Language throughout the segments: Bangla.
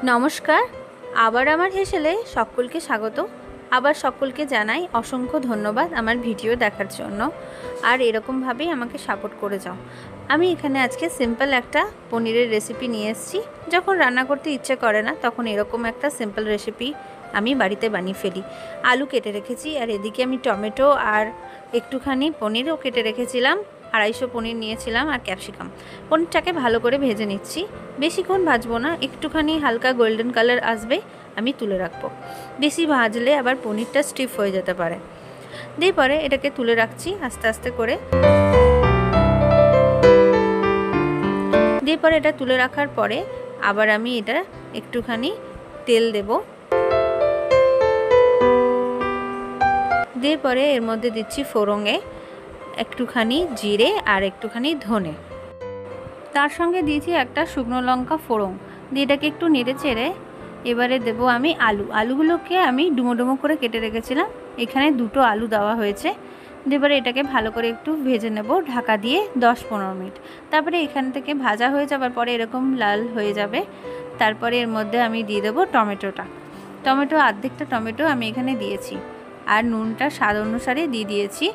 নমস্কার, আবার আমার হেসেলে সকলকে স্বাগত। আবার সকলকে জানাই অসংখ্য ধন্যবাদ আমার ভিডিও দেখার জন্য, আর এরকমভাবেই আমাকে সাপোর্ট করে যাও। আমি এখানে আজকে সিম্পল একটা পনিরের রেসিপি নিয়ে এসেছি। যখন রান্না করতে ইচ্ছে করে না তখন এরকম একটা সিম্পল রেসিপি আমি বাড়িতে বানিয়ে ফেলি। আলু কেটে রেখেছি, আর এদিকে আমি টমেটো আর একটুখানি পনিরও কেটে রেখেছিলাম। 250 পনির নিয়েছিলাম, আর ক্যাপসিকাম। পনিরটাকে ভালো করে ভেজে নিচ্ছি। বেশিক্ষণ ভাজবো না, একটুখানি হালকা গোল্ডেন কালার আসবে আমি তুলে রাখবো। বেশি ভাজলে আবার পনিরটা স্টিফ হয়ে যেতে পারে। দিয়ে পরে এটাকে তুলে রাখছি আস্তে আস্তে করে। দিয়ে পরে এটা তুলে রাখার পরে আবার আমি এটা একটুখানি তেল দেব। দিয়ে পরে এর মধ্যে দিচ্ছি ফোড়নে একটুখানি জিরে আর একটুখানি ধনে, তার সঙ্গে দিয়েছি একটা শুকনো লঙ্কা ফোড়ন। দিয়ে এটাকে একটু নেড়ে চেড়ে এবারে দেবো আমি আলুগুলোকে আমি ডুমো ডুমো করে কেটে রেখেছিলাম। এখানে 2টো আলু দেওয়া হয়েছে। এবারে এটাকে ভালো করে একটু ভেজে নেব ঢাকা দিয়ে 10-15 মিনিট। তারপরে এখান থেকে ভাজা হয়ে যাবার পরে এরকম লাল হয়ে যাবে। তারপরে এর মধ্যে আমি দিয়ে দেবো অর্ধেকটা টমেটো আমি এখানে দিয়েছি, আর নুনটা স্বাদ অনুসারে দিয়ে দিয়েছি।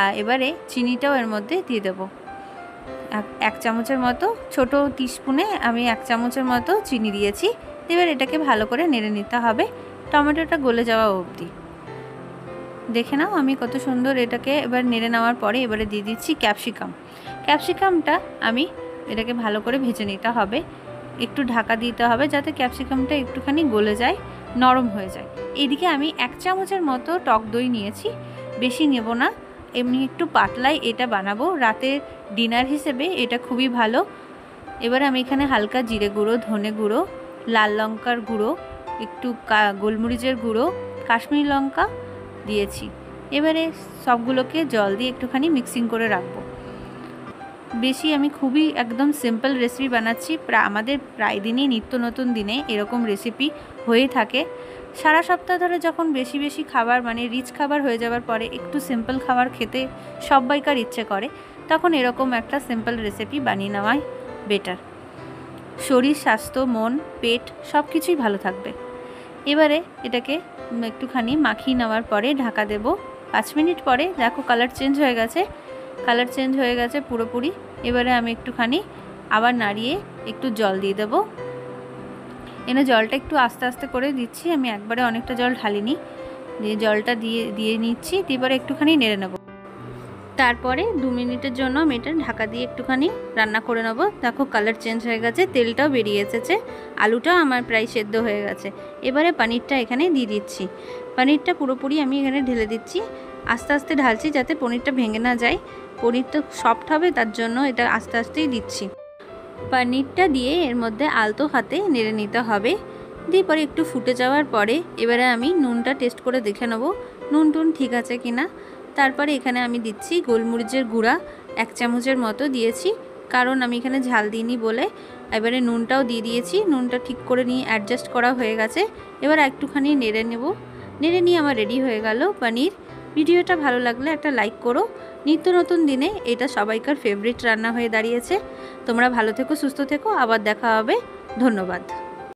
আর এবারে চিনিটাও এর মধ্যে দিয়ে দেবো 1 চামচের মতো। ছোটো টিস্পুনে আমি 1 চামচের মতো চিনি দিয়েছি। এবার এটাকে ভালো করে নেড়ে নিতে হবে টমেটোটা গলে যাওয়া অবধি। দেখে নাও আমি কত সুন্দর এটাকে এবার নেড়ে নেওয়ার পরে এবারে দিয়ে দিচ্ছি ক্যাপসিকামটা আমি এটাকে ভালো করে ভেজে নিতে হবে। একটু ঢাকা দিতে হবে যাতে ক্যাপসিকামটা একটুখানি গলে যায়, নরম হয়ে যায়। এদিকে আমি 1 চামচের মতো টক দই নিয়েছি, বেশি নেব না, এমনি একটু পাতলাই এটা বানাবো রাতের ডিনার হিসেবে। এটা খুবই ভালো। এবার আমি এখানে হালকা জিরে গুঁড়ো, ধনে গুঁড়ো, লাল লঙ্কার গুঁড়ো, একটু গোলমরিচের গুঁড়ো, কাশ্মীরি লঙ্কা দিয়েছি। এবারে সবগুলোকে জল দিয়ে একটুখানি মিক্সিং করে রাখবো। বেশি আমি খুবই একদম সিম্পল রেসিপি বানাচ্ছি। আমাদের প্রায় দিনই নিত্য নতুন দিনে এরকম রেসিপি হয়ে থাকে। সারা সপ্তাহ ধরে যখন বেশি বেশি খাবার মানে রিচ খাবার হয়ে যাওয়ার পরে একটু সিম্পল খাবার খেতে সবাইকার ইচ্ছে করে, তখন এরকম একটা সিম্পল রেসিপি বানিয়ে নেওয়াই বেটার। শরীর, স্বাস্থ্য, মন, পেট সব কিছুই ভালো থাকবে। এবারে এটাকে একটুখানি মাখিয়ে নেওয়ার পরে ঢাকা দেব 5 মিনিট পরে। দেখো কালার চেঞ্জ হয়ে গেছে পুরোপুরি। এবারে আমি একটুখানি আবার নাড়িয়ে একটু জল দিয়ে দেবো। এনে জলটা একটু আস্তে আস্তে করে দিচ্ছি, আমি একবারে অনেকটা জল ঢালিনি। দিয়ে জলটা দিয়ে নিচ্ছি। এবারে একটুখানি নেড়ে নেব। তারপরে 2 মিনিটের জন্য আমি এটা ঢাকা দিয়ে একটুখানি রান্না করে নেব। দেখো কালার চেঞ্জ হয়ে গেছে, তেলটাও বেরিয়ে এসেছে, আলুটাও আমার প্রায় সেদ্ধ হয়ে গেছে। এবারে পনিরটা এখানে দিয়ে দিচ্ছি। পনিরটা পুরোপুরি আমি এখানে ঢেলে দিচ্ছি। আস্তে আস্তে ঢালছি যাতে পনিরটা ভেঙে না যায়। পনির তো সফট হবে, তার জন্য এটা আস্তে আস্তেই দিচ্ছি। পনিরটা দিয়ে এর মধ্যে আলতো হাতে নেড়ে নিতে হবে। দিয়ে পরে একটু ফুটে যাওয়ার পরে এবারে আমি নুনটা টেস্ট করে দেখে নেব নুন ঠিক আছে কিনা। তারপরে এখানে আমি দিচ্ছি গোলমরিচের গুঁড়া 1 চামচের মতো দিয়েছি, কারণ আমি এখানে ঝাল দিইনি বলে। এবারে নুনটাও দিয়ে দিয়েছি। নুনটা ঠিক করে নিয়ে অ্যাডজাস্ট করা হয়ে গেছে। এবার একটুখানি নেড়ে নেব। নেড়ে নিয়ে আমার রেডি হয়ে গেল পনির। ভিডিওটা ভালো লাগলে একটা লাইক করো। নিত্য নতুন দিনে এটা সবাইকার ফেভারিট রান্না হয়ে দাঁড়িয়েছে। তোমরা ভালো থেকো, সুস্থ থেকো, আবার দেখা হবে। ধন্যবাদ।